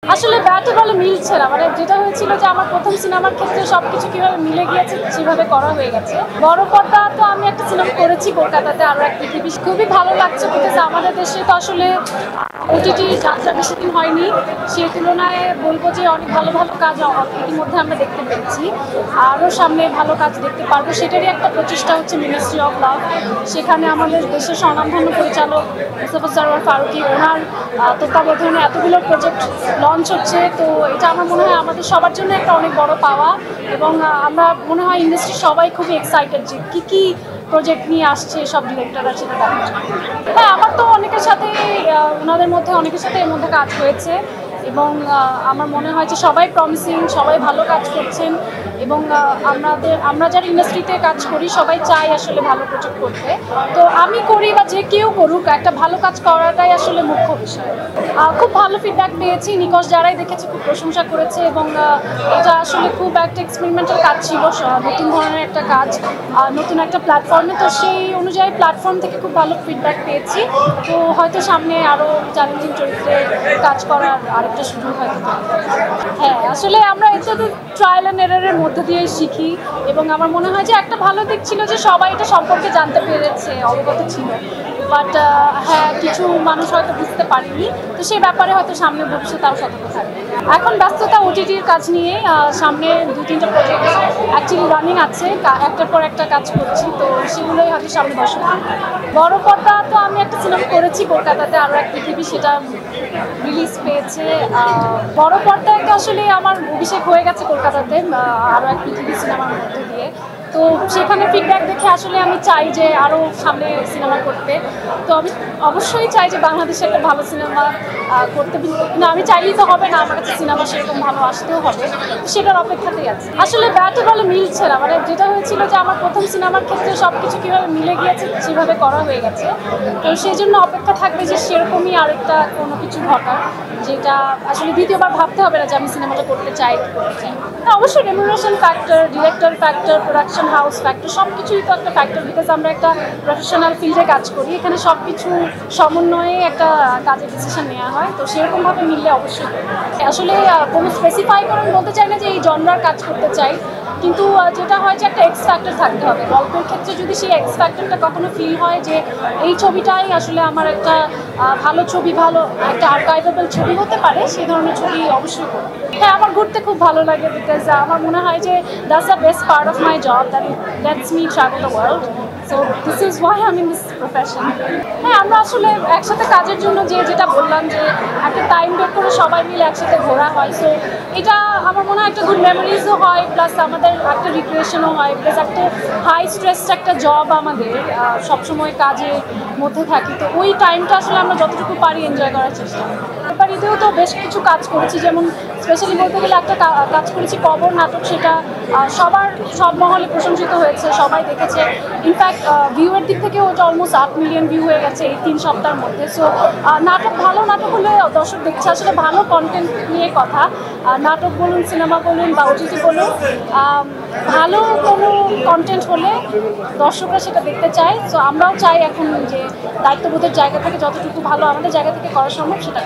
আসলে ব্যাটে বলে মিলছে না, মানে যেটা হয়েছিল যে আমার প্রথম সিনেমার ক্ষেত্রে সবকিছু কিভাবে মিলে গিয়েছে সেভাবে করা হয়ে গেছে। বড় পর্দা তো আমি একটা সিনেমা করেছি কলকাতাতে, আরো এক পৃথিবী, খুবই ভালো লাগছে বিকজ আমাদের দেশে তো আসলে ওটিটি যাত্রা বেশি দিন হয়নি, সেই তুলনায় বলবো যে অনেক ভালো ভালো কাজ ইতিমধ্যে আমরা দেখতে পেয়েছি, আরও সামনে ভালো কাজ দেখতে পারবো। সেটারই একটা প্রচেষ্টা হচ্ছে মিনিস্ট্রি অফ লাভ। সেখানে আমাদের দেশের স্বনামধন্য পরিচালক মুস্তাফা সরোয়ার ফারুকী, ওনার তত্ত্বাবধানে এতগুলো প্রজেক্ট লঞ্চ হচ্ছে। তো এটা আমার মনে হয় আমাদের সবার জন্য একটা অনেক বড় পাওয়া, এবং আমরা মনে হয় ইন্ডাস্ট্রির সবাই খুবই এক্সাইটেড যে কী প্রজেক্ট নিয়ে আসছে সব ডিরেক্টররা সেটা দেখার জন্য। হ্যাঁ, আমার তো অনেকের সাথে ওনাদের মধ্যে অনেকের সাথে এর মধ্যে কাজ হয়েছে, এবং আমার মনে হয় যে সবাই প্রমিসিং, সবাই ভালো কাজ করছেন, এবং আমরা যারা ইন্ডাস্ট্রিতে কাজ করি সবাই চাই আসলে ভালো প্রজেক্ট করতে। তো আমি করি বা যে কেউ করুক, একটা ভালো কাজ করাটাই আসলে মুখ্য বিষয়। খুব ভালো ফিডব্যাক পেয়েছি, নিকশ যারাই দেখেছে খুব প্রশংসা করেছে, এবং এটা আসলে খুব একটা এক্সপেরিমেন্টাল কাজ ছিল, নতুন ধরনের একটা কাজ, নতুন একটা প্ল্যাটফর্মে। তো সেই অনুযায়ী প্ল্যাটফর্ম থেকে খুব ভালো ফিডব্যাক পেয়েছি। তো হয়তো সামনে আরও চ্যালেঞ্জিং চরিত্রে কাজ করার আরেকটা সুযোগ হয়তো। হ্যাঁ, আসলে আমরা এতে ট্রায়াল অ্যান্ড এররের মধ্যে দিয়ে শিখি, এবং আমার মনে হয় যে একটা ভালো দিক ছিল যে সবাই এটা সম্পর্কে জানতে পেরেছে, অবগত ছিল। বাট হ্যাঁ, কিছু মানুষ হয়তো বুঝতে পারেনি, তো সেই ব্যাপারে হয়তো সামনে ভবিষ্যতে আরও সতর্ক থাকবে। এখন ব্যস্ততা ওটিটির কাজ নিয়ে, সামনে 2-3টা প্রজেক্ট অ্যাকচুয়ালি রানিং আছে, একটার পর একটা কাজ করছি, তো সেগুলোই হয়তো সামনে দর্শক। বড় পর্দা তো আমি একটা সিনেমা করেছি কলকাতাতে, আরো এক পৃথিবী, সেটা রিলিজ পেয়েছে। বড় পর্দায় আসলে আমার অভিষেক হয়ে গেছে কলকাতাতে আরো এক পৃথিবী সিনেমার মধ্যে দিয়ে। তো সেখানে ফিডব্যাক দেখে আসলে আমি চাই যে আরও সামনে সিনেমা করতে। তো আমি অবশ্যই চাই যে বাংলাদেশে একটা ভালো সিনেমা করতে, কিন্তু আমি চাইলেই তো হবে না, আমার কাছে সিনেমা সেরকম ভালো আসতেও হবে, সেটার অপেক্ষাতেই আছে। আসলে ব্যাটে বলে মিলছে না, মানে যেটা হয়েছিল যে আমার প্রথম সিনেমার ক্ষেত্রে সবকিছু কিভাবে মিলে গিয়েছে সেভাবে করা হয়ে গেছে। তো সেই জন্য অপেক্ষা থাকবে যে সেরকমই আরেকটা কোনো কিছু ঘটার, যেটা আসলে দ্বিতীয়বার ভাবতে হবে না যে আমি সিনেমাটা করতে চাই কি করতে চাই। অবশ্যই remuneration factor, director factor, production house factor, সব কিছুই তো একটা ফ্যাক্টর, বিকজ আমরা একটা প্রফেশনাল ফিল্ডে কাজ করি, এখানে সব কিছু সমন্বয়ে একটা কাজের ডিসিশন নেওয়া হয়। তো সেরকমভাবে মিললে অবশ্যই আসলে কোনো স্পেসিফাই করে বলতে চাই না যে এই জনরার কাজ করতে চাই, কিন্তু যেটা হয় যে একটা এক্স ফ্যাক্টর থাকতে হবে গল্পের ক্ষেত্রে। যদি সেই এক্স ফ্যাক্টরটা কখনো ফিল হয় যে এই ছবিটাই আসলে আমার একটা ভালো ছবি, ভালো একটা আর্কাইভেবল ছবি হতে পারে, সেই ধরনের ছবি অবশ্যই করব। হ্যাঁ, আমার ঘুরতে খুব ভালো লাগে, বিকজ আমার মনে হয় যে that's the best part of my job, that let's me travel the world. So this is Y I in this profession. হ্যাঁ, আমরা আসলে একসাথে কাজের জন্য যেটা বললাম যে একটা টাইম বের করে সবাই মিলে একসাথে ঘোরা হয়, সো এটা আমার মনে হয় একটা গুড মেমোরিজও হয়, প্লাস আমাদের একটা রিক্রিয়েশনও হয়, প্লাস একটা হাই স্ট্রেসড একটা জব, আমাদের সবসময় কাজের মধ্যে থাকি, তো ওই টাইমটা আসলে আমরা যতটুকু পারি এনজয় করার চেষ্টা করি। এবার ঈদেও তো বেশ কিছু কাজ করেছি, যেমন স্পেশালি বলতে গেলে একটা কাজ করেছি কবর নাটক, সেটা সব মহলে প্রশংসিত হয়েছে, সবাই দেখেছে। ইনফ্যাক্ট ভিউয়ের দিক থেকে ওটা অলমোস্ট 8 মিলিয়ন ভিউ হয়ে গেছে এই 3 সপ্তাহের মধ্যে। সো ভালো নাটক হলে দর্শক দেখছে, আসলে ভালো কন্টেন্ট নিয়ে কথা, নাটক বলুন, সিনেমা বলুন বা ওটিটি বলুন, ভালো কোনো কন্টেন্ট হলে দর্শকরা সেটা দেখতে চায়। সো আমরাও চাই এখন যে দায়িত্ববোধের জায়গা থেকে যতটুকু ভালো আমাদের জায়গা থেকে করা সম্ভব সেটা।